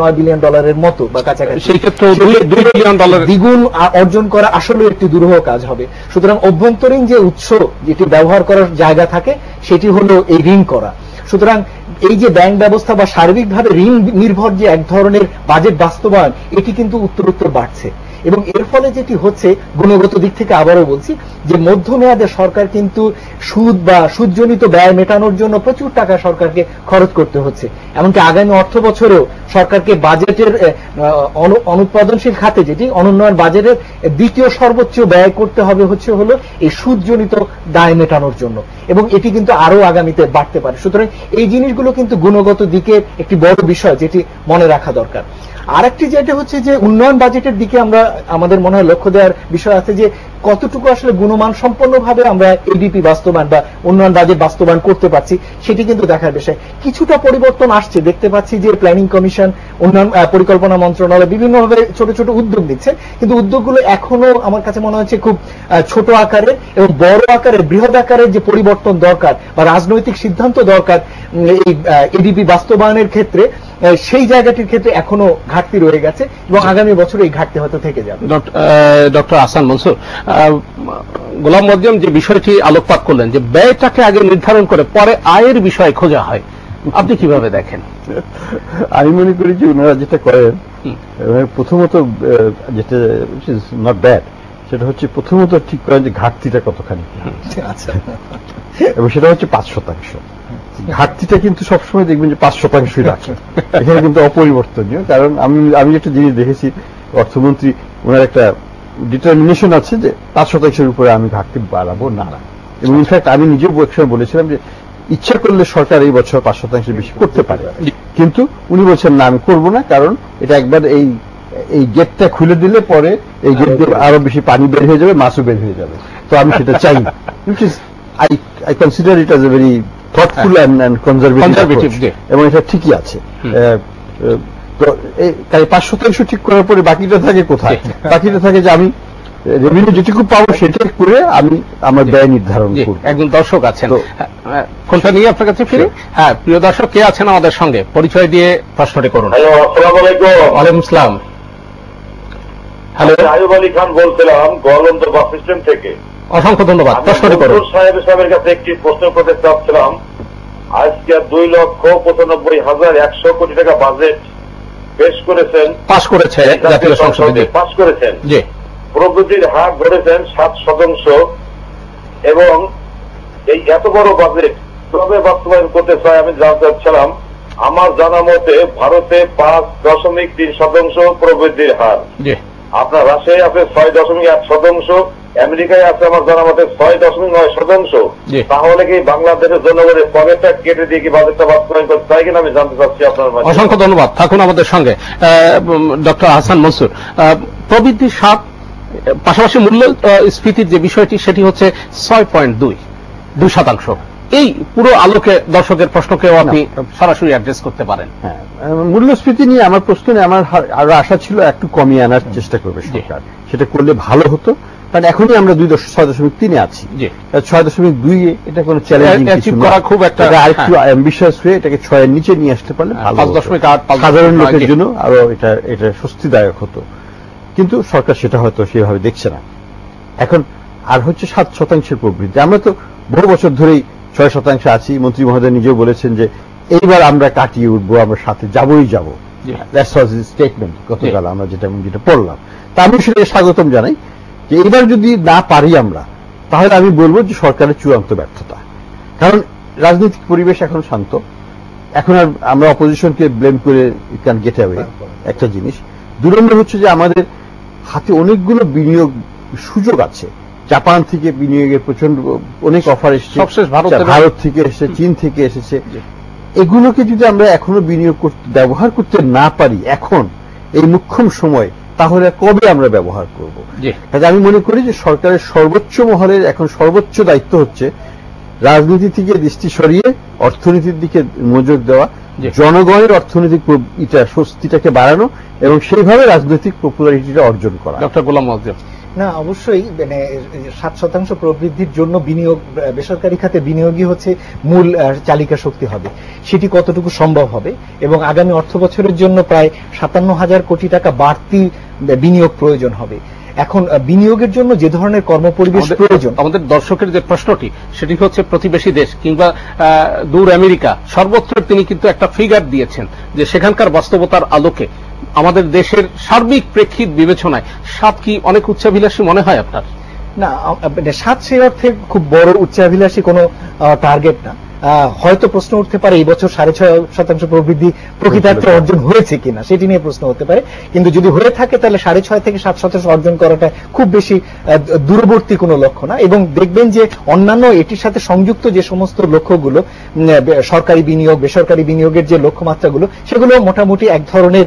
$9 billion মতো বা কাছাকাছি, সেই ক্ষেত্রে $2 বিলিয়ন দ্বিগুণ অর্জন করা আসলে একটি দুরূহ কাজ হবে। সুতরাং অভ্যন্তরীণ যে উৎস যেটি ব্যবহার করার জায়গা থাকে সেটি হলো এই ঋণ করা। সুতরাং এই যে ব্যাংক ব্যবস্থা বা সার্বিকভাবে ঋণ নির্ভর যে এক ধরনের বাজেট বাস্তবায়ন, এটি কিন্তু উত্তরোত্তর বাড়ছে এবং এর ফলে যেটি হচ্ছে গুণগত দিক থেকে আবারও বলছি যে মধ্যমেয়াদে সরকার কিন্তু সুদ বা সুদজনিত ব্যয় মেটানোর জন্য প্রচুর টাকা সরকারকে খরচ করতে হচ্ছে। এমনকি আগামী অর্থ বছরেও সরকারকে বাজেটের অনুৎপাদনশীল খাতে যেটি অনুন্নয়ন বাজেটের দ্বিতীয় সর্বোচ্চ ব্যয় করতে হবে হলো এই সুদজনিত দায় মেটানোর জন্য, এবং এটি কিন্তু আরো আগামীতে বাড়তে পারে। সুতরাং এই জিনিসগুলো কিন্তু গুণগত দিকে একটি বড় বিষয় যেটি মনে রাখা দরকার। আরেকটি যেটা হচ্ছে যে উন্নয়ন বাজেটের দিকে আমরা আমাদের মনে হয় লক্ষ্য দেওয়ার বিষয় আছে যে কতটুকু আসলে গুণমান সম্পন্নভাবে আমরা এডিপি বাস্তবায়ন বা উন্নয়ন বাজেট বাস্তবায়ন করতে পারছি সেটি কিন্তু দেখার বিষয়। কিছুটা পরিবর্তন আসছে, দেখতে পাচ্ছি যে প্ল্যানিং কমিশন, উন্নয়ন পরিকল্পনা মন্ত্রণালয় বিভিন্নভাবে ছোট ছোট উদ্যোগ দিচ্ছে, কিন্তু উদ্যোগগুলো এখনো আমার কাছে মনে হচ্ছে খুব ছোট আকারের, এবং বড় আকারের বৃহৎ আকারের যে পরিবর্তন দরকার বা রাজনৈতিক সিদ্ধান্ত দরকার এই এডিপি বাস্তবায়নের ক্ষেত্রে, সেই জায়গাটির ক্ষেত্রে এখনো ঘাটতি রয়ে গেছে এবং আগামী বছর এই ঘাটতি হয়তো থেকে যাবে। ডক্টর আহসান মনসুর, গোলাম মজদুম যে বিষয়টি আলোকপাত করলেন যে ব্যয়টাকে আগে নির্ধারণ করে পরে আয়ের বিষয় খোঁজা হয়, আপনি কিভাবে দেখেন? আমি মনে করি যে ওনারা যেটা করেন প্রথমত যেটা নট ব্যাড, সেটা হচ্ছে প্রথমত ঠিক করেন যে ঘাটতিটা কতখানি, এবং সেটা হচ্ছে 5%। ঘাটতিটা কিন্তু সবসময় দেখবেন যে 5%ই রাখে, এখানে কিন্তু অপরিবর্তনীয়। কারণ আমি একটা জিনিস দেখেছি, অর্থমন্ত্রী ওনার একটা ডিটারমিনেশন আছে যে 5%-এর উপরে আমি ঘাটতি বাড়াবো না, এবং ইনফ্যাক্ট আমি নিজেও একসময় বলেছিলাম যে ইচ্ছা করলে সরকার এই বছর 5% বেশি করতে পারে, কিন্তু উনি বলছেন না আমি করবো না, কারণ এটা একবার এই গেটটা খুলে দিলে পরে এই গেট দিয়ে আরো বেশি পানি বের হয়ে যাবে, মাছও বের হয়ে যাবে, তো আমি সেটা চাই না। I consider it as a very thoughtful and conservative, এবং এটা ঠিকই আছে। তো তাই 5% ঠিক করার পরে বাকিটা থাকে কোথায়? বাকিটা থাকে যে আমি রেভিনিউ যেটুকু পাবো সেটা করে আমি আমার ব্যয় নির্ধারণ করব। একজন দর্শক আছেন, কোনটা নিয়ে আপনার কাছে ফিরে। হ্যাঁ, প্রিয় দর্শক, কে আছেন আমাদের সঙ্গে? পরিচয় দিয়ে প্রশ্নটি করুন। হ্যালো, আসসালামু আলাইকুম। ওয়ালাইকুম আসসালাম। হ্যালো, আয়ুব আলী খান বলছিলাম গোয়ালন্দ বাস স্ট্যান্ড থেকে। অসংখ্য ধন্যবাদ, প্রশ্নটি করুন। সাহেবের কাছে একটি প্রশ্ন করতে চাচ্ছিলাম। আজকে 2,95,100 কোটি টাকা বাজেট পাশ করেছে জাতীয় সংসদে, পাশ করেছেন। জি, প্রবৃদ্ধির হার ধরেছেন 7%, এবং এই এত বড় বাজেট কিভাবে বাস্তবায়ন করতে চায় আমি জানতে চাচ্ছিলাম। আমার জানা মতে ভারতে 5.3% প্রবৃদ্ধির হার, আপনার রাশিয়ায় আছে 6.1%, আমেরিকায় আছে আমার জানা মতে 6.9%। তাহলে কি বাংলাদেশের জনগণের পকেটটা কেটে দিয়ে কি বাজেটটা বাস্তবায়ন করতে চাই কিনা আমি জানতে চাচ্ছি আপনার মাঝে। অসংখ্য ধন্যবাদ, থাকুন আমাদের সঙ্গে। ডক্টর আহসান মনসুর, প্রবৃদ্ধির সাপ পাশাপাশি মূল্যস্ফীতির যে বিষয়টি সেটি হচ্ছে 6.2%। এই পুরো আলোকে দর্শকের প্রশ্নকেও আপনি সরাসরি অ্যাড্রেস করতে পারেন। হ্যাঁ, মূল্যস্ফীতি নিয়ে আমার প্রশ্ন আমার আরো আশা ছিল একটু কমিয়ে আনার চেষ্টা করবে সরকার, সেটা করলে ভালো হতো। কারণ এখনই আমরা 6.3 আছি, 6.2 এটা কোনো চ্যালেঞ্জিং কিছু না, খুব একটা আরেকটু অ্যাম্বিশিয়াস হয়ে এটাকে 6 এর নিচে নিয়ে আসতে পারলে 5.8 সাধারণ লোকের জন্য আরো এটা স্বস্তিদায়ক হতো। কিন্তু সরকার সেটা হয়তো সেভাবে দেখছে না। এখন আর হচ্ছে 7% প্রবৃদ্ধি। আমরা তো বহু বছর ধরেই 6% আছি। মন্ত্রী মহোদয় নিজেও বলেছেন যে এইবার আমরা কাটিয়ে উঠবো, আমরা সাথে যাবই যাব। দ্যাটস ওয়াজ হিজ স্টেটমেন্ট গতকাল আমরা যেটা পড়লাম। তা আমি সেটা স্বাগতম জানাই যে এবার যদি না পারি আমরা, তাহলে আমি বলবো যে সরকারের চূড়ান্ত ব্যর্থতা। কারণ রাজনৈতিক পরিবেশ এখন শান্ত, এখন আর আমরা অপোজিশনকে ব্লেম করে ক্যান গেট অ্যাওয়ে একটা জিনিস। 2 নম্বর হচ্ছে যে আমাদের হাতে অনেকগুলো বিনিয়োগ সুযোগ আছে। জাপান থেকে বিনিয়োগের প্রচন্ড অনেক অফার এসেছে, ভারত থেকে এসেছে, চীন থেকে এসেছে। এগুলোকে যদি আমরা এখনো বিনিয়োগ ব্যবহার করতে না পারি এখন এই মুখ্যম সময়, তাহলে কবে আমরা ব্যবহার করব? কাজে আমি মনে করি যে সরকারের সর্বোচ্চ মহলের এখন সর্বোচ্চ দায়িত্ব হচ্ছে রাজনীতি থেকে দৃষ্টি সরিয়ে অর্থনীতির দিকে মনোযোগ দেওয়া, জনগণের অর্থনৈতিক স্বস্তিটাকে বাড়ানো এবং সেইভাবে রাজনৈতিক পপুলারিটিটা অর্জন করা। ডক্টর গোলাম মজদুম, না, অবশ্যই মানে 7% প্রবৃদ্ধির জন্য বিনিয়োগ, বেসরকারি খাতে বিনিয়োগই হচ্ছে মূল চালিকা শক্তি হবে। সেটি কতটুকু সম্ভব হবে এবং আগামী অর্থ বছরের জন্য প্রায় 57,000 কোটি টাকা বাড়তি বিনিয়োগ প্রয়োজন হবে। এখন বিনিয়োগের জন্য যে ধরনের কর্মপরিবেশ প্রয়োজন, আমাদের দর্শকের যে প্রশ্নটি সেটি হচ্ছে প্রতিবেশী দেশ কিংবা দূর আমেরিকা সর্বত্র তিনি কিন্তু একটা ফিগার দিয়েছেন যে সেখানকার বাস্তবতার আলোকে আমাদের দেশের সার্বিক প্রেক্ষিত বিবেচনায় 7 কি অনেক উচ্চাভিলাষী মনে হয় আপনার? না, 7 সেই অর্থে খুব বড় উচ্চাভিলাষী কোনো টার্গেট না। হয়তো প্রশ্ন উঠতে পারে এই বছর 6.5% প্রবৃদ্ধি প্রকৃতার্থে অর্জন হয়েছে কিনা, সেটি নিয়ে প্রশ্ন হতে পারে। কিন্তু যদি হয়ে থাকে তাহলে 6.5 থেকে 7% অর্জন করাটা খুব বেশি দূরবর্তী কোনো লক্ষ্য না। এবং দেখবেন যে অন্যান্য এটির সাথে সংযুক্ত যে সমস্ত লক্ষ্যগুলো, সরকারি বিনিয়োগ, বেসরকারি বিনিয়োগের যে লক্ষ্যমাত্রাগুলো, সেগুলো মোটামুটি এক ধরনের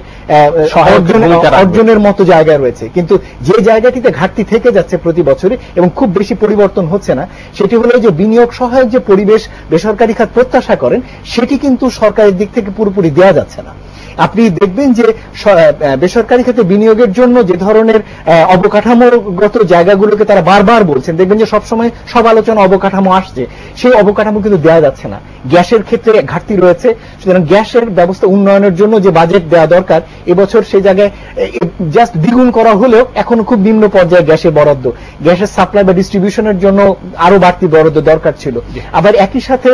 অর্জনের মতো জায়গায় রয়েছে। কিন্তু যে জায়গাটিতে ঘাটতি থেকে যাচ্ছে প্রতি বছরে এবং খুব বেশি পরিবর্তন হচ্ছে না, সেটি হলো যে বিনিয়োগ সহায়ক যে পরিবেশ বেসরকারি খাত প্রত্যাশা করেন, সেটি কিন্তু সরকারের দিক থেকে পুরোপুরি দেওয়া যাচ্ছে না। আপনি দেখবেন যে বেসরকারি খাতে বিনিয়োগের জন্য যে ধরনের অবকাঠামোগত জায়গাগুলোকে তারা বারবার বলছেন, দেখবেন যে সবসময় সব আলোচনা অবকাঠামো আসছে, সেই অবকাঠামো কিন্তু দেওয়া যাচ্ছে না। গ্যাসের ক্ষেত্রে ঘাটতি রয়েছে, সুতরাং গ্যাসের ব্যবস্থা উন্নয়নের জন্য যে বাজেট দেওয়া দরকার এবছর সেই জায়গায় জাস্ট দ্বিগুণ করা হলেও এখনো খুব নিম্ন পর্যায়ে গ্যাসের বরাদ্দ, গ্যাসের সাপ্লাই বা ডিস্ট্রিবিউশনের জন্য আরো বাড়তি বরাদ্দ দরকার ছিল। আবার একই সাথে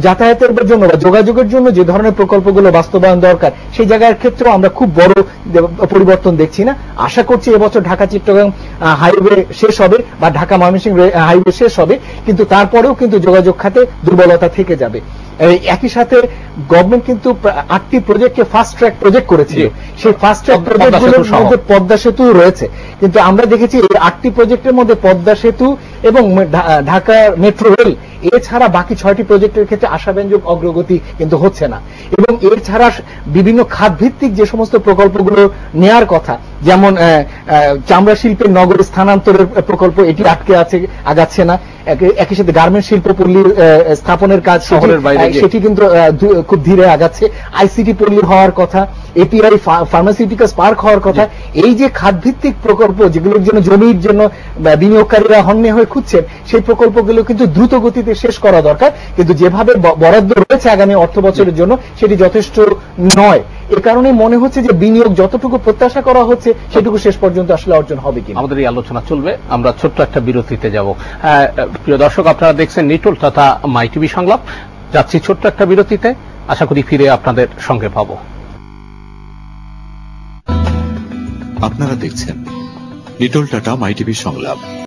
যাতায়াতের জন্য বা যোগাযোগের জন্য যে ধরনের প্রকল্পগুলো বাস্তবায়ন দরকার, সেই জায়গার ক্ষেত্রেও আমরা খুব বড় পরিবর্তন দেখছি না। আশা করছি এবছর ঢাকা চিট্টগ্রাম হাইওয়ে শেষ হবে বা ঢাকা ময়মনসিংহ হাইওয়ে শেষ হবে, কিন্তু তারপরেও কিন্তু যোগাযোগ খাতে দুর্বলতা থেকে যাবে। একই সাথে গভর্নমেন্ট কিন্তু 8টি প্রজেক্টকে ফাস্ট ট্র্যাক প্রজেক্ট করেছিল, সেই ফাস্ট ট্র্যাক প্রজেক্টগুলোর মধ্যে পদ্মা সেতু রয়েছে। কিন্তু আমরা দেখেছি এই 8টি প্রজেক্টের মধ্যে পদ্মা সেতু এবং ঢাকা মেট্রো রেল এছাড়া বাকি 6টি প্রজেক্টের ক্ষেত্রে আশাব্যঞ্জক অগ্রগতি কিন্তু হচ্ছে না। এবং এর ছাড়া বিভিন্ন খাতভিত্তিক যে সমস্ত প্রকল্পগুলো নেয়ার কথা, যেমন চামড়া শিল্পের নগরে স্থানান্তরের প্রকল্প, এটি আটকে আছে, আগাচ্ছে না। একই সাথে গার্মেন্ট শিল্প পল্লীর স্থাপনের কাজ সেটি কিন্তু খুব ধীরে আগাচ্ছে। আইসিটি পল্লী হওয়ার কথা, এপিআই ফার্মাসিউটিক্যালস পার্ক হওয়ার কথা। এই যে খাতভিত্তিক প্রকল্প যেগুলোর জন্য জমির জন্য বিনিয়োগকারীরা হন্যে হয়ে খুঁজছেন, সেই প্রকল্পগুলো কিন্তু দ্রুত গতিতে শেষ করা দরকার। কিন্তু যেভাবে বরাদ্দ রয়েছে আগামী অর্থ বছরের জন্য সেটি যথেষ্ট নয়। এ কারণে মনে হচ্ছে যে বিনিয়োগ যতটুকু প্রত্যাশা করা হচ্ছে সেটুকু শেষ পর্যন্ত আসলে অর্জন হবে কিনা। আমাদের এই আলোচনা চলবে, আমরা ছোট্ট একটা বিরতিতে যাব। প্রিয় দর্শক, আপনারা দেখছেন নিটোল তথা মাই টিভি সংলাপ। যাচ্ছি ছোট্ট একটা বিরতিতে, আশা করি ফিরে আপনাদের সঙ্গে পাবো। আপনারা দেখছেন নিটোল টাটা মাই টিভি সংলাপ।